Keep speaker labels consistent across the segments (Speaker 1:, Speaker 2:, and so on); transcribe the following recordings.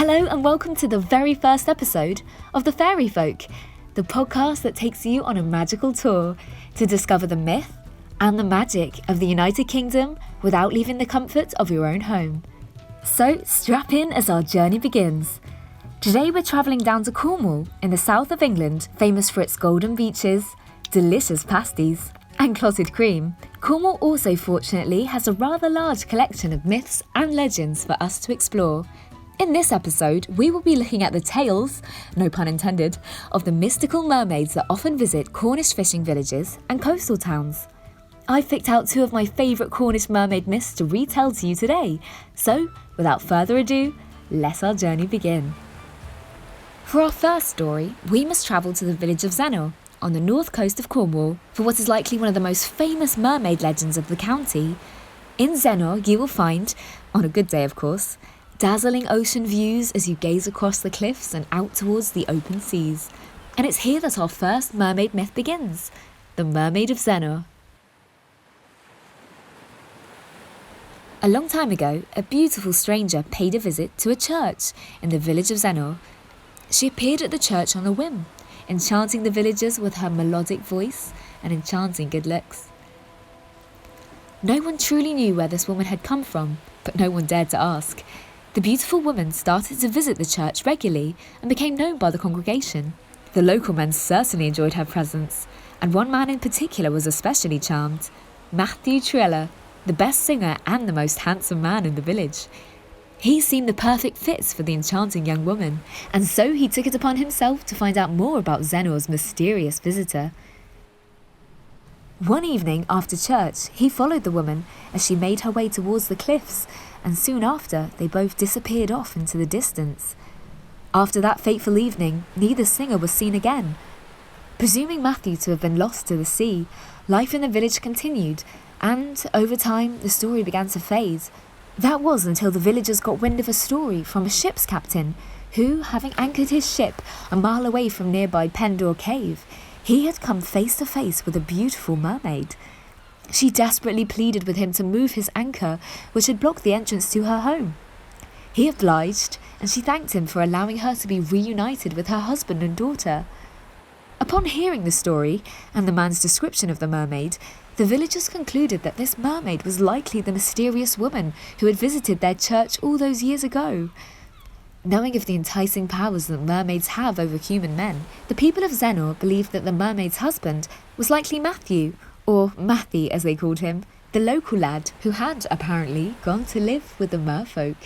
Speaker 1: Hello and welcome to the very first episode of the Faerie Folk, the podcast that takes you on a magical tour to discover the myth and the magic of the United Kingdom without leaving the comfort of your own home. So strap in as our journey begins. Today we're travelling down to Cornwall in the south of England, famous for its golden beaches, delicious pasties and clotted cream. Cornwall also fortunately has a rather large collection of myths and legends for us to explore. In this episode, we will be looking at the tales, no pun intended, of the mystical mermaids that often visit Cornish fishing villages and coastal towns. I've picked out two of my favourite Cornish mermaid myths to retell to you today, so without further ado, let our journey begin. For our first story, we must travel to the village of Zano, on the north coast of Cornwall, for what is likely one of the most famous mermaid legends of the county. In Zennor, you will find, on a good day of course, dazzling ocean views as you gaze across the cliffs and out towards the open seas. And it's here that our first mermaid myth begins, the Mermaid of Zennor. A long time ago, a beautiful stranger paid a visit to a church in the village of Zennor. She appeared at the church on a whim, enchanting the villagers with her melodic voice and enchanting good looks. No one truly knew where this woman had come from, but no one dared to ask. The beautiful woman started to visit the church regularly and became known by the congregation. The local men certainly enjoyed her presence, and one man in particular was especially charmed, Matthew Trella, the best singer and the most handsome man in the village. He seemed the perfect fit for the enchanting young woman, and so he took it upon himself to find out more aboutZennor's mysterious visitor. One evening after church, he followed the woman as she made her way towards the cliffs, and soon after they both disappeared off into the distance. After that fateful evening, neither singer was seen again. Presuming Matthew to have been lost to the sea, life in the village continued, and over time the story began to fade. That was until the villagers got wind of a story from a ship's captain who, having anchored his ship a mile away from nearby Pendor Cave, he had come face to face with a beautiful mermaid. She desperately pleaded with him to move his anchor, which had blocked the entrance to her home. He obliged, and she thanked him for allowing her to be reunited with her husband and daughter. Upon hearing the story, and the man's description of the mermaid, the villagers concluded that this mermaid was likely the mysterious woman who had visited their church all those years ago. Knowing of the enticing powers that mermaids have over human men, the people of Zennor believed that the mermaid's husband was likely Matthew, or Matthew as they called him, the local lad who had, apparently, gone to live with the merfolk.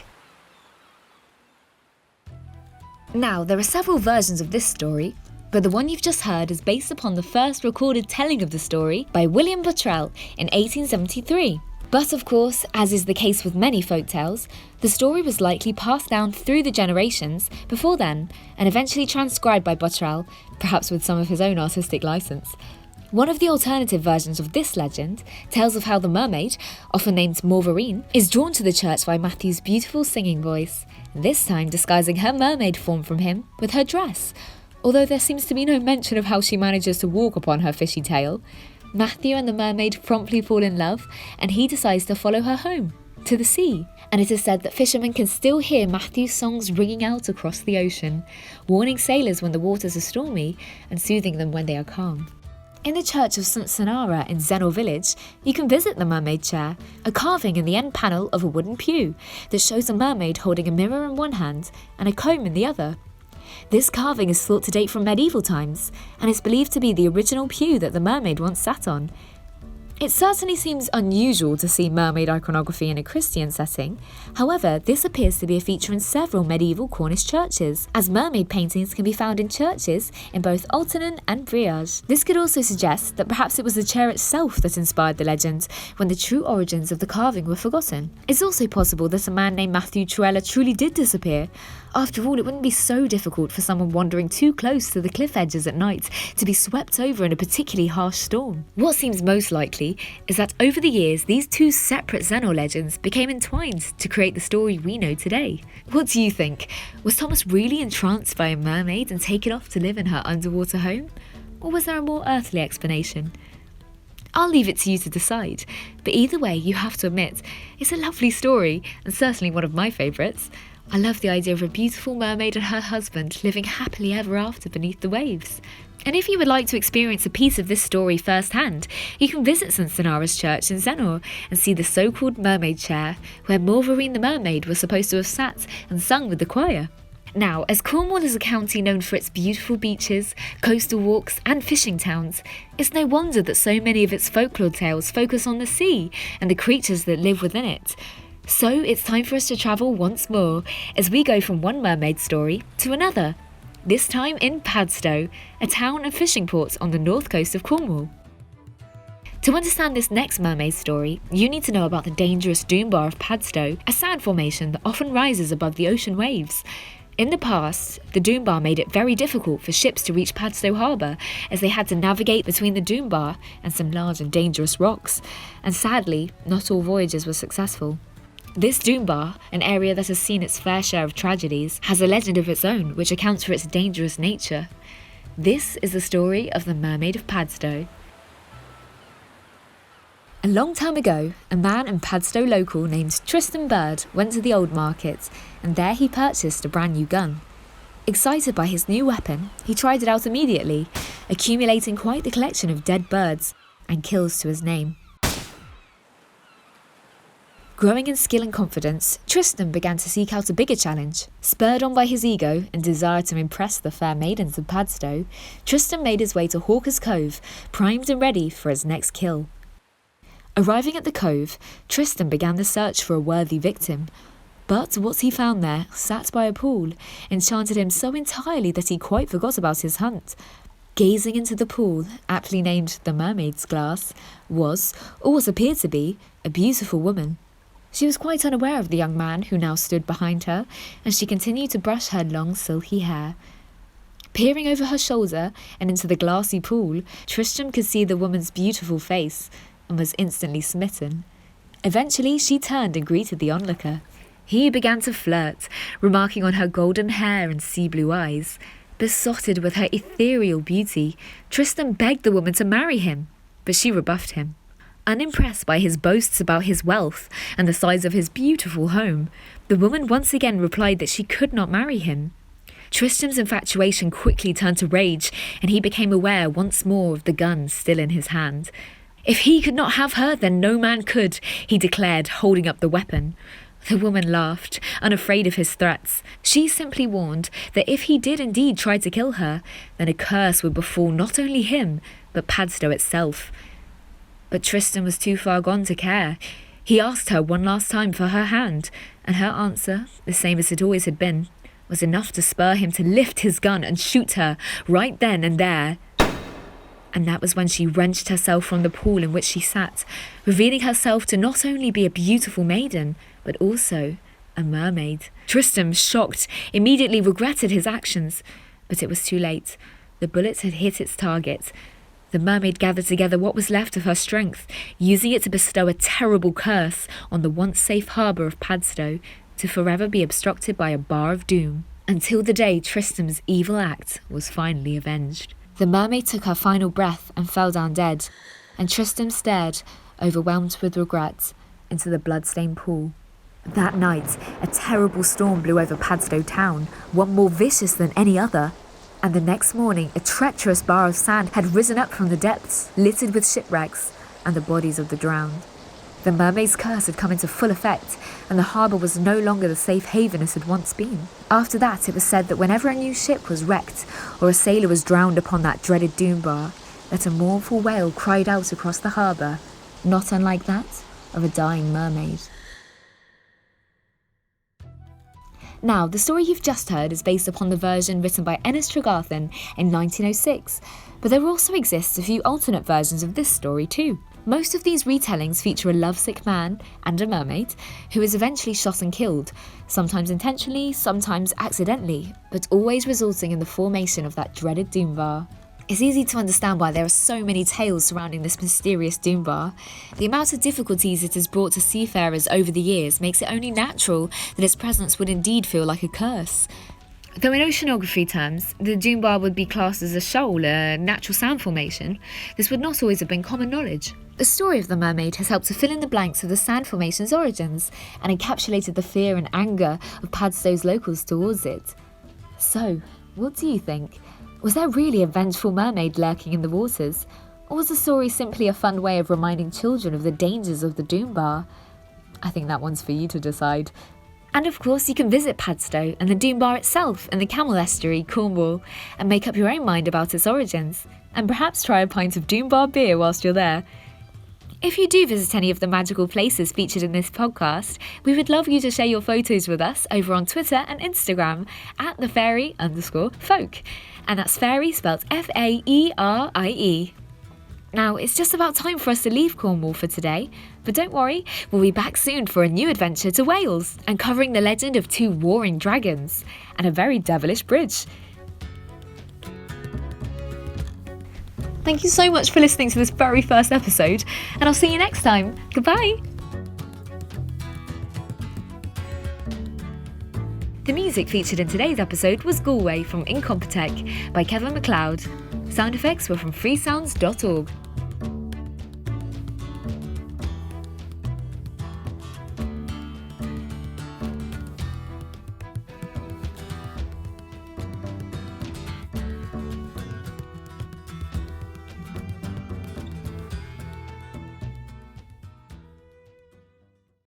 Speaker 1: Now, there are several versions of this story, but the one you've just heard is based upon the first recorded telling of the story by William Bottrell in 1873. But of course, as is the case with many folktales, the story was likely passed down through the generations before then and eventually transcribed by Bottrell, perhaps with some of his own artistic license. One of the alternative versions of this legend tells of how the mermaid, often named Morverine, is drawn to the church by Matthew's beautiful singing voice, this time disguising her mermaid form from him with her dress, although there seems to be no mention of how she manages to walk upon her fishy tail. Matthew and the mermaid promptly fall in love, and he decides to follow her home, to the sea. And it is said that fishermen can still hear Matthew's songs ringing out across the ocean, warning sailors when the waters are stormy and soothing them when they are calm. In the church of St. Sonara in Zennor village, you can visit the Mermaid Chair, a carving in the end panel of a wooden pew that shows a mermaid holding a mirror in one hand and a comb in the other. This carving is thought to date from medieval times and is believed to be the original pew that the mermaid once sat on. It certainly seems unusual to see mermaid iconography in a Christian setting. However, this appears to be a feature in several medieval Cornish churches, as mermaid paintings can be found in churches in both Altonan and Briage. This could also suggest that perhaps it was the chair itself that inspired the legend, when the true origins of the carving were forgotten. It's also possible that a man named Matthew Trella truly did disappear. After all, it wouldn't be so difficult for someone wandering too close to the cliff edges at night to be swept over in a particularly harsh storm. What seems most likely is that over the years, these two separate Zennor legends became entwined to create the story we know today. What do you think? Was Thomas really entranced by a mermaid and taken off to live in her underwater home? Or was there a more earthly explanation? I'll leave it to you to decide, but either way, you have to admit, it's a lovely story and certainly one of my favourites. I love the idea of a beautiful mermaid and her husband living happily ever after beneath the waves. And if you would like to experience a piece of this story firsthand, you can visit St Cenara's Church in Zennor and see the so-called Mermaid Chair, where Maureen the mermaid was supposed to have sat and sung with the choir. Now, as Cornwall is a county known for its beautiful beaches, coastal walks and fishing towns, it's no wonder that so many of its folklore tales focus on the sea and the creatures that live within it. So it's time for us to travel once more as we go from one mermaid story to another, this time in Padstow, a town and fishing port on the north coast of Cornwall. To understand this next mermaid story, you need to know about the dangerous Doombar of Padstow, a sand formation that often rises above the ocean waves. In the past, the Doombar made it very difficult for ships to reach Padstow harbour, as they had to navigate between the Doombar and some large and dangerous rocks, and sadly, not all voyages were successful. This Doombar, an area that has seen its fair share of tragedies, has a legend of its own which accounts for its dangerous nature. This is the story of the Mermaid of Padstow. A long time ago, a man and Padstow local named Tristan Bird went to the old market, and there he purchased a brand new gun. Excited by his new weapon, he tried it out immediately, accumulating quite the collection of dead birds and kills to his name. Growing in skill and confidence, Tristan began to seek out a bigger challenge. Spurred on by his ego and desire to impress the fair maidens of Padstow, Tristan made his way to Hawker's Cove, primed and ready for his next kill. Arriving at the cove, Tristan began the search for a worthy victim. But what he found there, sat by a pool, enchanted him so entirely that he quite forgot about his hunt. Gazing into the pool, aptly named the Mermaid's Glass, was, or what appeared to be, a beautiful woman. She was quite unaware of the young man who now stood behind her, and she continued to brush her long silky hair. Peering over her shoulder and into the glassy pool, Tristram could see the woman's beautiful face, and was instantly smitten. Eventually, she turned and greeted the onlooker. He began to flirt, remarking on her golden hair and sea-blue eyes. Besotted with her ethereal beauty, Tristan begged the woman to marry him, but she rebuffed him. Unimpressed by his boasts about his wealth and the size of his beautiful home, the woman once again replied that she could not marry him. Tristram's infatuation quickly turned to rage, and he became aware once more of the gun still in his hand. If he could not have her, then no man could, he declared, holding up the weapon. The woman laughed, unafraid of his threats. She simply warned that if he did indeed try to kill her, then a curse would befall not only him, but Padstow itself. But Tristan was too far gone to care. He asked her one last time for her hand, and her answer, the same as it always had been, was enough to spur him to lift his gun and shoot her right then and there. And that was when she wrenched herself from the pool in which she sat, revealing herself to not only be a beautiful maiden, but also a mermaid. Tristram, shocked, immediately regretted his actions, but it was too late. The bullet had hit its target. The mermaid gathered together what was left of her strength, using it to bestow a terrible curse on the once safe harbour of Padstow, to forever be obstructed by a bar of doom, until the day Tristram's evil act was finally avenged. The mermaid took her final breath and fell down dead, and Tristram stared, overwhelmed with regret, into the blood-stained pool. That night, a terrible storm blew over Padstow town, one more vicious than any other. And the next morning, a treacherous bar of sand had risen up from the depths, littered with shipwrecks and the bodies of the drowned. The mermaid's curse had come into full effect, and the harbour was no longer the safe haven it had once been. After that, it was said that whenever a new ship was wrecked, or a sailor was drowned upon that dreaded Doombar, that a mournful wail cried out across the harbour, not unlike that of a dying mermaid. Now, the story you've just heard is based upon the version written by Ennis Tregarthen in 1906, but there also exists a few alternate versions of this story too. Most of these retellings feature a lovesick man and a mermaid who is eventually shot and killed, sometimes intentionally, sometimes accidentally, but always resulting in the formation of that dreaded Doombar. It's easy to understand why there are so many tales surrounding this mysterious Doombar. The amount of difficulties it has brought to seafarers over the years makes it only natural that its presence would indeed feel like a curse. Though in oceanography terms, the dune bar would be classed as a shoal, a natural sand formation, this would not always have been common knowledge. The story of the mermaid has helped to fill in the blanks of the sand formation's origins and encapsulated the fear and anger of Padstow's locals towards it. So, what do you think? Was there really a vengeful mermaid lurking in the waters? Or was the story simply a fun way of reminding children of the dangers of the dune bar? I think that one's for you to decide. And of course, you can visit Padstow and the dune bar itself in the Camel Estuary, Cornwall, and make up your own mind about its origins, and perhaps try a pint of dune bar beer whilst you're there. If you do visit any of the magical places featured in this podcast, we would love you to share your photos with us over on Twitter and Instagram at @thefaerie_folk. And that's Faerie spelled Faerie. Now, it's just about time for us to leave Cornwall for today, but don't worry, we'll be back soon for a new adventure to Wales, uncovering the legend of 2 warring dragons and a very devilish bridge. Thank you so much for listening to this very first episode, and I'll see you next time. Goodbye! The music featured in today's episode was Galway from Incompetech by Kevin MacLeod. Sound effects were from freesounds.org.